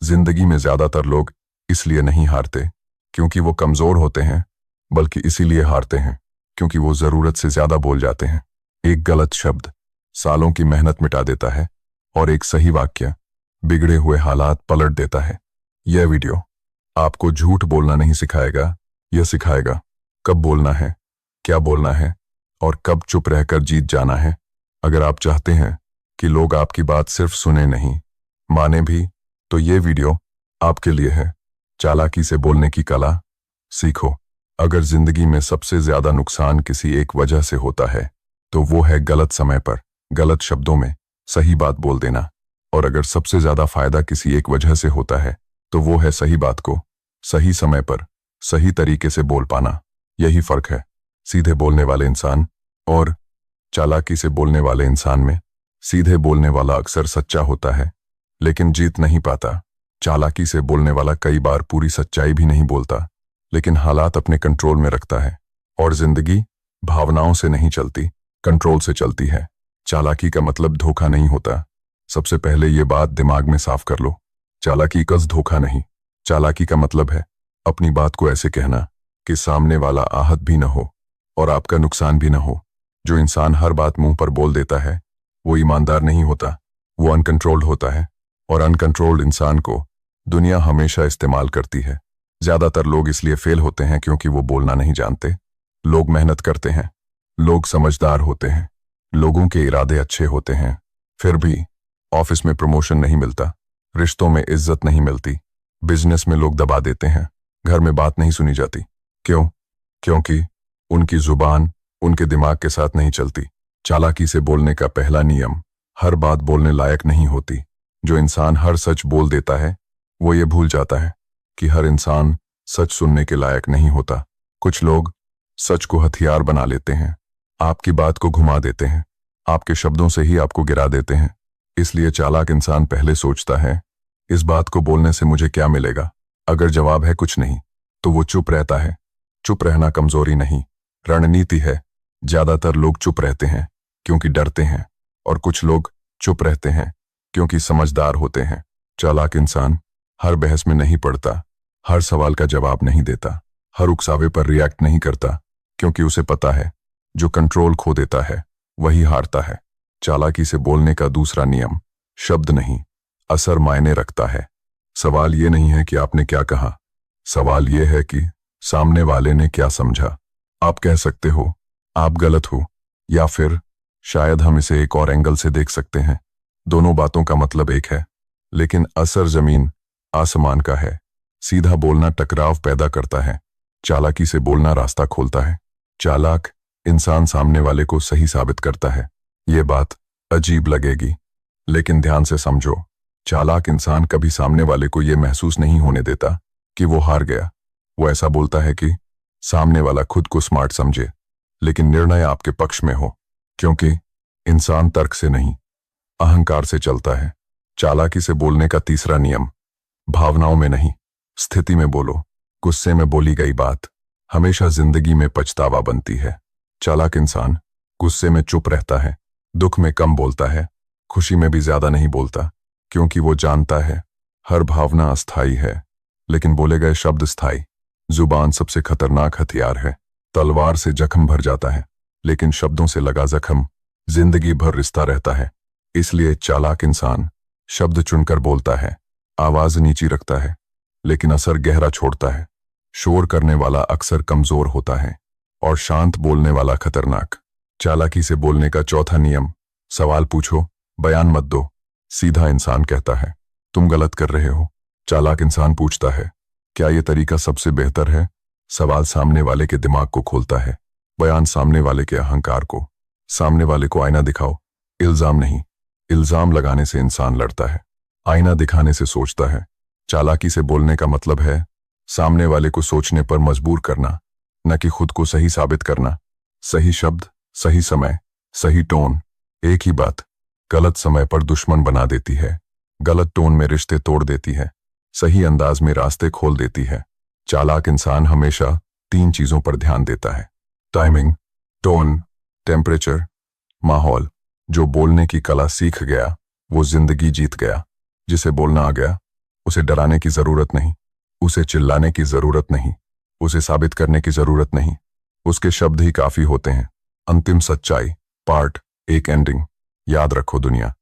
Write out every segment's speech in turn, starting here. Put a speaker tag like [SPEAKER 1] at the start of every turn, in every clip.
[SPEAKER 1] जिंदगी में ज्यादातर लोग इसलिए नहीं हारते क्योंकि वो कमजोर होते हैं, बल्कि इसीलिए हारते हैं क्योंकि वो जरूरत से ज्यादा बोल जाते हैं। एक गलत शब्द सालों की मेहनत मिटा देता है और एक सही वाक्य बिगड़े हुए हालात पलट देता है। यह वीडियो आपको झूठ बोलना नहीं सिखाएगा, यह सिखाएगा कब बोलना है, क्या बोलना है और कब चुप रहकर जीत जाना है। अगर आप चाहते हैं कि लोग आपकी बात सिर्फ सुने नहीं माने भी, तो ये वीडियो आपके लिए है। चालाकी से बोलने की कला सीखो। अगर जिंदगी में सबसे ज्यादा नुकसान किसी एक वजह से होता है तो वो है गलत समय पर गलत शब्दों में सही बात बोल देना, और अगर सबसे ज्यादा फायदा किसी एक वजह से होता है तो वो है सही बात को सही समय पर सही तरीके से बोल पाना। यही फर्क है सीधे बोलने वाले इंसान और चालाकी से बोलने वाले इंसान में। सीधे बोलने वाला अक्सर सच्चा होता है लेकिन जीत नहीं पाता। चालाकी से बोलने वाला कई बार पूरी सच्चाई भी नहीं बोलता लेकिन हालात अपने कंट्रोल में रखता है। और जिंदगी भावनाओं से नहीं चलती, कंट्रोल से चलती है। चालाकी का मतलब धोखा नहीं होता। सबसे पहले ये बात दिमाग में साफ कर लो। चालाकी कस धोखा नहीं। चालाकी का मतलब है अपनी बात को ऐसे कहना कि सामने वाला आहत भी न हो और आपका नुकसान भी न हो। जो इंसान हर बात मुंह पर बोल देता है वो ईमानदार नहीं होता, वो अनकंट्रोल्ड होता है। और अनकंट्रोल्ड इंसान को दुनिया हमेशा इस्तेमाल करती है। ज्यादातर लोग इसलिए फेल होते हैं क्योंकि वो बोलना नहीं जानते। लोग मेहनत करते हैं, लोग समझदार होते हैं, लोगों के इरादे अच्छे होते हैं, फिर भी ऑफिस में प्रमोशन नहीं मिलता, रिश्तों में इज्जत नहीं मिलती, बिजनेस में लोग दबा देते हैं, घर में बात नहीं सुनी जाती। क्यों? क्योंकि उनकी जुबान उनके दिमाग के साथ नहीं चलती। चालाकी से बोलने का पहला नियम, हर बात बोलने लायक नहीं होती। जो इंसान हर सच बोल देता है वो ये भूल जाता है कि हर इंसान सच सुनने के लायक नहीं होता। कुछ लोग सच को हथियार बना लेते हैं, आपकी बात को घुमा देते हैं, आपके शब्दों से ही आपको गिरा देते हैं। इसलिए चालाक इंसान पहले सोचता है इस बात को बोलने से मुझे क्या मिलेगा। अगर जवाब है कुछ नहीं तो वो चुप रहता है। चुप रहना कमजोरी नहीं, रणनीति है। ज्यादातर लोग चुप रहते हैं क्योंकि डरते हैं और कुछ लोग चुप रहते हैं क्योंकि समझदार होते हैं। चालाक इंसान हर बहस में नहीं पड़ता, हर सवाल का जवाब नहीं देता, हर उकसावे पर रिएक्ट नहीं करता, क्योंकि उसे पता है जो कंट्रोल खो देता है वही हारता है। चालाकी से बोलने का दूसरा नियम, शब्द नहीं असर मायने रखता है। सवाल ये नहीं है कि आपने क्या कहा, सवाल ये है कि सामने वाले ने क्या समझा। आप कह सकते हो आप गलत हो, या फिर शायद हम इसे एक और एंगल से देख सकते हैं। दोनों बातों का मतलब एक है लेकिन असर जमीन आसमान का है। सीधा बोलना टकराव पैदा करता है, चालाकी से बोलना रास्ता खोलता है। चालाक इंसान सामने वाले को सही साबित करता है। ये बात अजीब लगेगी लेकिन ध्यान से समझो, चालाक इंसान कभी सामने वाले को यह महसूस नहीं होने देता कि वो हार गया। वो ऐसा बोलता है कि सामने वाला खुद को स्मार्ट समझे लेकिन निर्णय आपके पक्ष में हो, क्योंकि इंसान तर्क से नहीं अहंकार से चलता है। चालाकी से बोलने का तीसरा नियम, भावनाओं में नहीं स्थिति में बोलो। गुस्से में बोली गई बात हमेशा जिंदगी में पछतावा बनती है। चालाक इंसान गुस्से में चुप रहता है, दुख में कम बोलता है, खुशी में भी ज्यादा नहीं बोलता, क्योंकि वो जानता है हर भावना अस्थायी है लेकिन बोले गए शब्द स्थायी। जुबान सबसे खतरनाक हथियार है। तलवार से जख्म भर जाता है लेकिन शब्दों से लगा जख्म जिंदगी भर रिश्ता रहता है। इसलिए चालाक इंसान शब्द चुनकर बोलता है, आवाज नीची रखता है लेकिन असर गहरा छोड़ता है। शोर करने वाला अक्सर कमजोर होता है और शांत बोलने वाला खतरनाक। चालाकी से बोलने का चौथा नियम, सवाल पूछो, बयान मत दो। सीधा इंसान कहता है तुम गलत कर रहे हो। चालाक इंसान पूछता है क्या यह तरीका सबसे बेहतर है। सवाल सामने वाले के दिमाग को खोलता है, बयान सामने वाले के अहंकार को। सामने वाले को आईना दिखाओ, इल्जाम नहीं। इल्जाम लगाने से इंसान लड़ता है, आईना दिखाने से सोचता है। चालाकी से बोलने का मतलब है सामने वाले को सोचने पर मजबूर करना, न कि खुद को सही साबित करना। सही शब्द, सही समय, सही टोन। एक ही बात गलत समय पर दुश्मन बना देती है, गलत टोन में रिश्ते तोड़ देती है, सही अंदाज में रास्ते खोल देती है। चालाक इंसान हमेशा 3 चीजों पर ध्यान देता है, टाइमिंग, टोन, टेम्परेचर, माहौल। जो बोलने की कला सीख गया वो जिंदगी जीत गया। जिसे बोलना आ गया उसे डराने की जरूरत नहीं, उसे चिल्लाने की जरूरत नहीं, उसे साबित करने की जरूरत नहीं। उसके शब्द ही काफी होते हैं। अंतिम सच्चाई, पार्ट एक, एंडिंग। याद रखो, दुनिया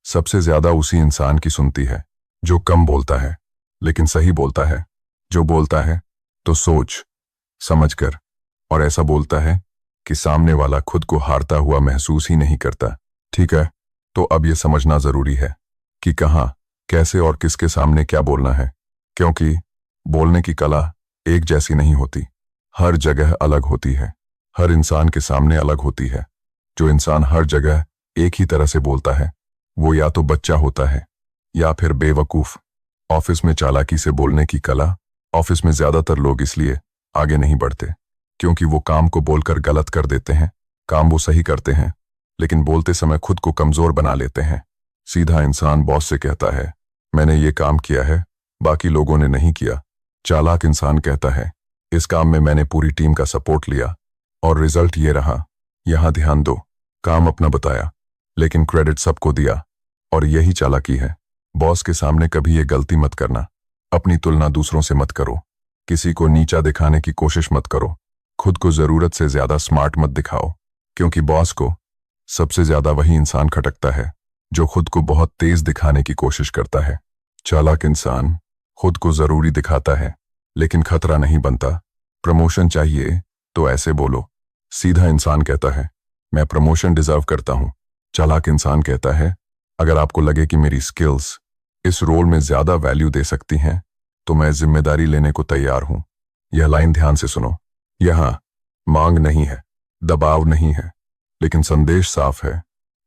[SPEAKER 1] सबसे ज्यादा उसी इंसान की सुनती है जो कम बोलता है लेकिन सही बोलता है, जो बोलता है तो सोच समझ कर, और ऐसा बोलता है कि सामने वाला खुद को हारता हुआ महसूस ही नहीं करता। ठीक है, तो अब यह समझना जरूरी है कि कहां, कैसे और किसके सामने क्या बोलना है, क्योंकि बोलने की कला एक जैसी नहीं होती, हर जगह अलग होती है, हर इंसान के सामने अलग होती है। जो इंसान हर जगह एक ही तरह से बोलता है वो या तो बच्चा होता है या फिर बेवकूफ। ऑफिस में चालाकी से बोलने की कला, ऑफिस में ज्यादातर लोग इसलिए आगे नहीं बढ़ते क्योंकि वो काम को बोलकर गलत कर देते हैं। काम वो सही करते हैं लेकिन बोलते समय खुद को कमजोर बना लेते हैं। सीधा इंसान बॉस से कहता है, मैंने ये काम किया है, बाकी लोगों ने नहीं किया। चालाक इंसान कहता है, इस काम में मैंने पूरी टीम का सपोर्ट लिया और रिजल्ट ये रहा। यहां ध्यान दो, काम अपना बताया लेकिन क्रेडिट सबको दिया, और यही चालाकी है। बॉस के सामने कभी ये गलती मत करना। अपनी तुलना दूसरों से मत करो, किसी को नीचा दिखाने की कोशिश मत करो, खुद को जरूरत से ज्यादा स्मार्ट मत दिखाओ, क्योंकि बॉस को सबसे ज्यादा वही इंसान खटकता है जो खुद को बहुत तेज दिखाने की कोशिश करता है। चालाक इंसान खुद को जरूरी दिखाता है लेकिन खतरा नहीं बनता। प्रमोशन चाहिए तो ऐसे बोलो। सीधा इंसान कहता है, मैं प्रमोशन डिजर्व करता हूं। चालाक इंसान कहता है, अगर आपको लगे कि मेरी स्किल्स इस रोल में ज्यादा वैल्यू दे सकती हैं तो मैं जिम्मेदारी लेने को तैयार हूं। यह लाइन ध्यान से सुनो। यहां मांग नहीं है, दबाव नहीं है, लेकिन संदेश साफ है।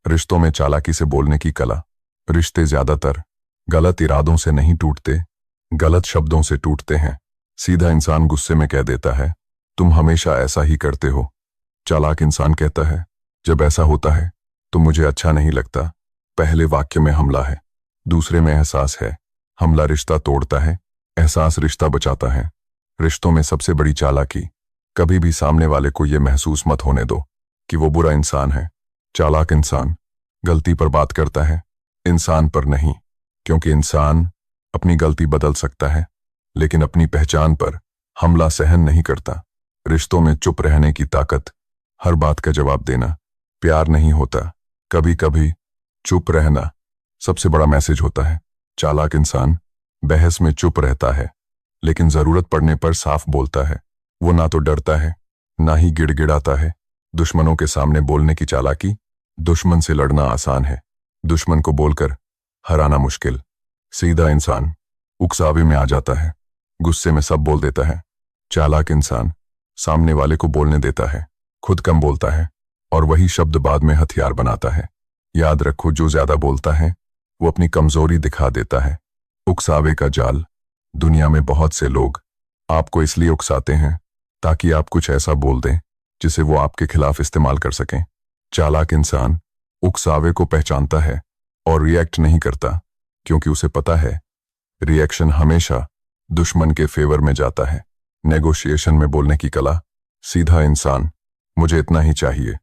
[SPEAKER 1] रिश्तों में चालाकी से बोलने की कला। रिश्ते ज्यादातर गलत इरादों से नहीं टूटते, गलत शब्दों से टूटते हैं। सीधा इंसान गुस्से में कह देता है, तुम हमेशा ऐसा ही करते हो। चालाक इंसान कहता है, जब ऐसा होता है तो मुझे अच्छा नहीं लगता। पहले वाक्य में हमला है, दूसरे में एहसास है। हमला रिश्ता तोड़ता है, एहसास रिश्ता बचाता है। रिश्तों में सबसे बड़ी चालाकी, कभी भी सामने वाले को यह महसूस मत होने दो कि वो बुरा इंसान है। चालाक इंसान गलती पर बात करता है, इंसान पर नहीं, क्योंकि इंसान अपनी गलती बदल सकता है लेकिन अपनी पहचान पर हमला सहन नहीं करता। रिश्तों में चुप रहने की ताकत, हर बात का जवाब देना प्यार नहीं होता। कभी कभी चुप रहना सबसे बड़ा मैसेज होता है। चालाक इंसान बहस में चुप रहता है लेकिन जरूरत पड़ने पर साफ बोलता है। वो ना तो डरता है ना ही गिड़गिड़ाता है। दुश्मनों के सामने बोलने की चालाकी। दुश्मन से लड़ना आसान है, दुश्मन को बोलकर हराना मुश्किल। सीधा इंसान उकसावे में आ जाता है, गुस्से में सब बोल देता है। चालाक इंसान सामने वाले को बोलने देता है, खुद कम बोलता है और वही शब्द बाद में हथियार बनाता है। याद रखो, जो ज्यादा बोलता है वो अपनी कमजोरी दिखा देता है। उकसावे का जाल। दुनिया में बहुत से लोग आपको इसलिए उकसाते हैं ताकि आप कुछ ऐसा बोल दें जिसे वो आपके खिलाफ इस्तेमाल कर सकें। चालाक इंसान उकसावे को पहचानता है और रिएक्ट नहीं करता क्योंकि उसे पता है रिएक्शन हमेशा दुश्मन के फेवर में जाता है। नेगोशिएशन में बोलने की कला। सीधा इंसान, मुझे इतना ही चाहिए।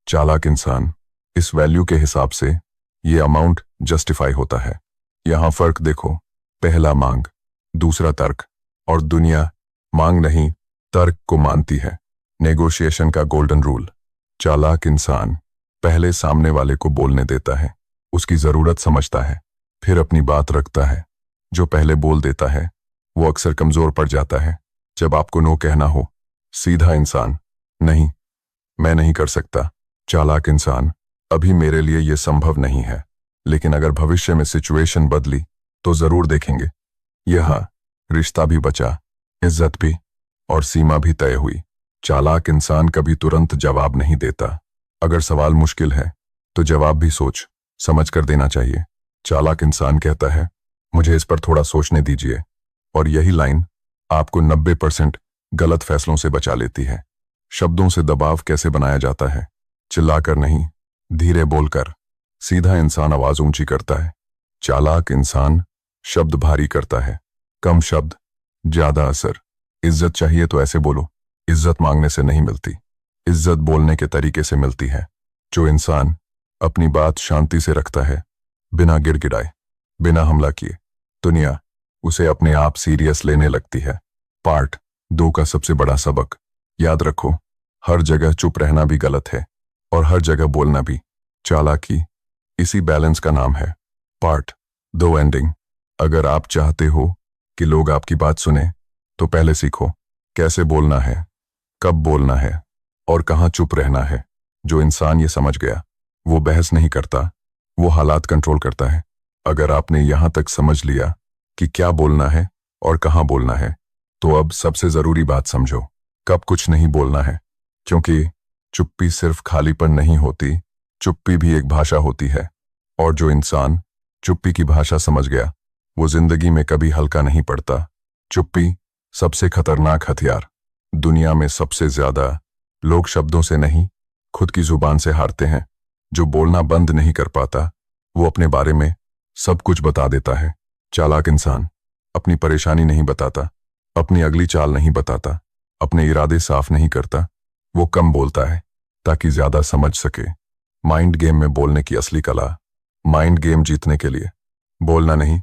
[SPEAKER 1] चालाक इंसान, इस वैल्यू के हिसाब से ये अमाउंट जस्टिफाई होता है। यहां फर्क देखो, पहला मांग, दूसरा तर्क, और दुनिया मांग नहीं तर्क को मानती है। नेगोशिएशन का गोल्डन रूल। चालाक इंसान पहले सामने वाले को बोलने देता है, उसकी जरूरत समझता है, फिर अपनी बात रखता है। जो पहले बोल देता है वो अक्सर कमजोर पड़ जाता है जब आपको नो कहना हो। सीधा इंसान, नहीं, मैं नहीं कर सकता। चालाक इंसान, अभी मेरे लिए यह संभव नहीं है, लेकिन अगर भविष्य में सिचुएशन बदली तो जरूर देखेंगे। यह रिश्ता भी बचा, इज्जत भी, और सीमा भी तय हुई। चालाक इंसान कभी तुरंत जवाब नहीं देता। अगर सवाल मुश्किल है तो जवाब भी सोच समझ कर देना चाहिए। चालाक इंसान कहता है, मुझे इस पर थोड़ा सोचने दीजिए, और यही लाइन आपको 90% गलत फैसलों से बचा लेती है। शब्दों से दबाव कैसे बनाया जाता है? चिल्लाकर नहीं, धीरे बोलकर। सीधा इंसान आवाज ऊंची करता है, चालाक इंसान शब्द भारी करता है। कम शब्द, ज्यादा असर। इज्जत चाहिए तो ऐसे बोलो, इज्जत मांगने से नहीं मिलती, इज्जत बोलने के तरीके से मिलती है। जो इंसान अपनी बात शांति से रखता है, बिना गिड़गिड़ाए, बिना हमला किए, दुनिया उसे अपने आप सीरियस लेने लगती है। पार्ट 2 का सबसे बड़ा सबक। याद रखो, हर जगह चुप रहना भी गलत है और हर जगह बोलना भी। चालाकी इसी बैलेंस का नाम है। Part 2 ending. अगर आप चाहते हो कि लोग आपकी बात सुने तो पहले सीखो कैसे बोलना है, कब बोलना है और कहाँ चुप रहना है। जो इंसान ये समझ गया वो बहस नहीं करता, वो हालात कंट्रोल करता है। अगर आपने यहां तक समझ लिया कि क्या बोलना है और कहाँ बोलना है, तो अब सबसे जरूरी बात समझो, कब कुछ नहीं बोलना है। क्योंकि चुप्पी सिर्फ खालीपन नहीं होती, चुप्पी भी एक भाषा होती है। और जो इंसान चुप्पी की भाषा समझ गया वो जिंदगी में कभी हल्का नहीं पड़ता। चुप्पी सबसे खतरनाक हथियार। दुनिया में सबसे ज्यादा लोग शब्दों से नहीं, खुद की जुबान से हारते हैं। जो बोलना बंद नहीं कर पाता वो अपने बारे में सब कुछ बता देता है। चालाक इंसान अपनी परेशानी नहीं बताता, अपनी अगली चाल नहीं बताता, अपने इरादे साफ नहीं करता। वो कम बोलता है ताकि ज्यादा समझ सके। माइंड गेम में बोलने की असली कला। माइंड गेम जीतने के लिए बोलना नहीं,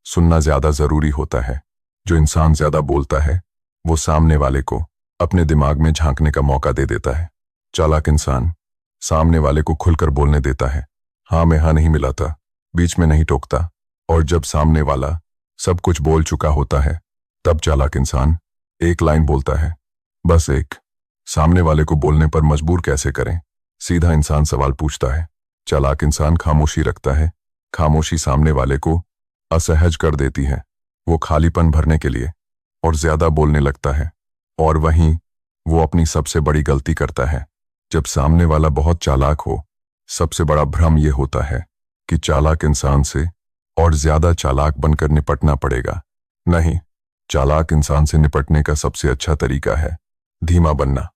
[SPEAKER 1] सुनना ज्यादा जरूरी होता है। जो इंसान ज्यादा बोलता है वो सामने वाले को अपने दिमाग में झांकने का मौका दे देता है। चालाक इंसान सामने वाले को खुलकर बोलने देता है। हाँ में हाँ नहीं मिलाता, बीच में नहीं टोकता। और जब सामने वाला सब कुछ बोल चुका होता है तब चालाक इंसान एक लाइन बोलता है, बस एक। सामने वाले को बोलने पर मजबूर कैसे करें? सीधा इंसान सवाल पूछता है। चालाक इंसान खामोशी रखता है। खामोशी सामने वाले को असहज कर देती है। वो खालीपन भरने के लिए और ज्यादा बोलने लगता है। और वहीं वो अपनी सबसे बड़ी गलती करता है। जब सामने वाला बहुत चालाक हो, सबसे बड़ा भ्रम यह होता है कि चालाक इंसान से और ज्यादा चालाक बनकर निपटना पड़ेगा। नहीं, चालाक इंसान से निपटने का सबसे अच्छा तरीका है धीमा बनना,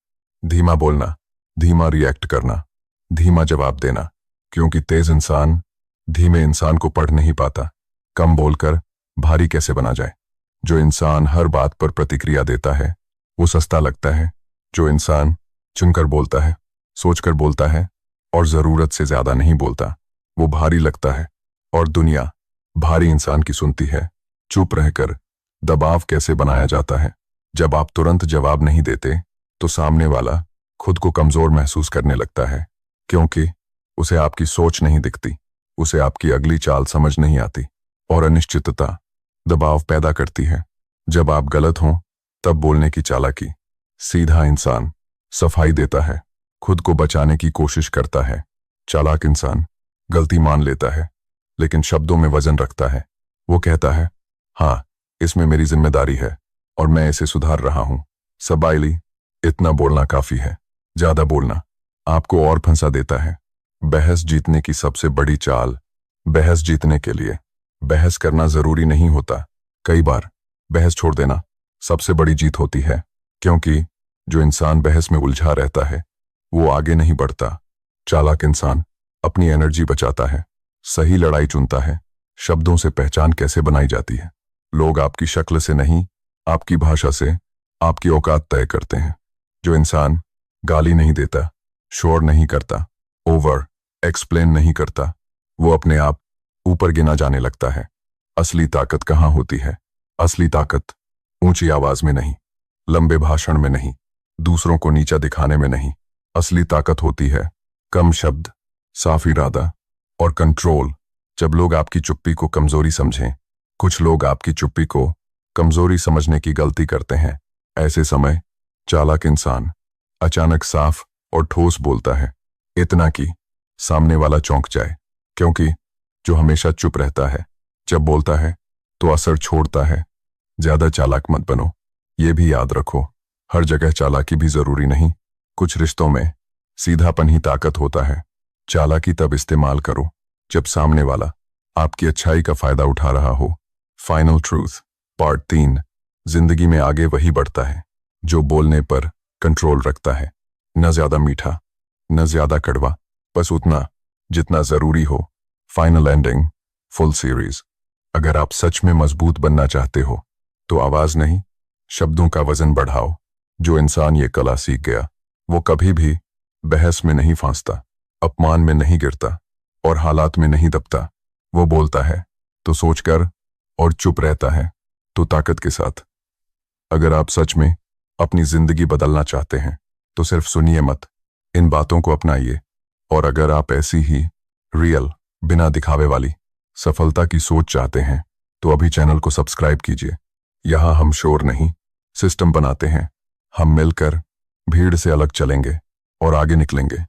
[SPEAKER 1] धीमा बोलना, धीमा रिएक्ट करना, धीमा जवाब देना। क्योंकि तेज इंसान धीमे इंसान को पढ़ नहीं पाता। कम बोलकर भारी कैसे बना जाए? जो इंसान हर बात पर प्रतिक्रिया देता है वो सस्ता लगता है। जो इंसान चुनकर बोलता है, सोचकर बोलता है और जरूरत से ज्यादा नहीं बोलता, वो भारी लगता है। और दुनिया भारी इंसान की सुनती है। चुप रहकर दबाव कैसे बनाया जाता है? जब आप तुरंत जवाब नहीं देते तो सामने वाला खुद को कमजोर महसूस करने लगता है। क्योंकि उसे आपकी सोच नहीं दिखती, उसे आपकी अगली चाल समझ नहीं आती। और अनिश्चितता दबाव पैदा करती है। जब आप गलत हों तब बोलने की चालाकी। सीधा इंसान सफाई देता है, खुद को बचाने की कोशिश करता है। चालाक इंसान गलती मान लेता है लेकिन शब्दों में वजन रखता है। वो कहता है, हाँ इसमें मेरी जिम्मेदारी है और मैं इसे सुधार रहा हूं। सबाइली इतना बोलना काफी है, ज्यादा बोलना आपको और फंसा देता है। बहस जीतने की सबसे बड़ी चाल। बहस जीतने के लिए बहस करना जरूरी नहीं होता। कई बार बहस छोड़ देना सबसे बड़ी जीत होती है। क्योंकि जो इंसान बहस में उलझा रहता है वो आगे नहीं बढ़ता। चालाक इंसान अपनी एनर्जी बचाता है, सही लड़ाई चुनता है। शब्दों से पहचान कैसे बनाई जाती है? लोग आपकी शक्ल से नहीं, आपकी भाषा से आपकी औकात तय करते हैं। जो इंसान गाली नहीं देता, शोर नहीं करता, ओवर एक्सप्लेन नहीं करता, वो अपने आप ऊपर गिना जाने लगता है। असली ताकत कहाँ होती है? असली ताकत ऊंची आवाज में नहीं, लंबे भाषण में नहीं, दूसरों को नीचा दिखाने में नहीं। असली ताकत होती है कम शब्द, साफ इरादा और कंट्रोल। जब लोग आपकी चुप्पी को कमजोरी समझें, कुछ लोग आपकी चुप्पी को कमजोरी समझने की गलती करते हैं। ऐसे समय चालाक इंसान अचानक साफ और ठोस बोलता है, इतना कि सामने वाला चौंक जाए। क्योंकि जो हमेशा चुप रहता है जब बोलता है तो असर छोड़ता है। ज्यादा चालाक मत बनो। ये भी याद रखो, हर जगह चालाकी भी जरूरी नहीं। कुछ रिश्तों में सीधापन ही ताकत होता है। चालाकी तब इस्तेमाल करो जब सामने वाला आपकी अच्छाई का फायदा उठा रहा हो। Final truth part 3। जिंदगी में आगे वही बढ़ता है जो बोलने पर कंट्रोल रखता है। न ज्यादा मीठा, न ज्यादा कड़वा, बस उतना जितना जरूरी हो। Final ending full series. अगर आप सच में मजबूत बनना चाहते हो तो आवाज नहीं, शब्दों का वजन बढ़ाओ। जो इंसान ये कला सीख गया वो कभी भी बहस में नहीं फांसता, अपमान में नहीं गिरता और हालात में नहीं दबता। वो बोलता है तो सोचकर और चुप रहता है तो ताकत के साथ। अगर आप सच में अपनी जिंदगी बदलना चाहते हैं तो सिर्फ सुनिए मत, इन बातों को अपनाइए। और अगर आप ऐसी ही रियल, बिना दिखावे वाली सफलता की सोच चाहते हैं तो अभी चैनल को सब्सक्राइब कीजिए। यहां हम शोर नहीं, सिस्टम बनाते हैं। हम मिलकर भीड़ से अलग चलेंगे और आगे निकलेंगे।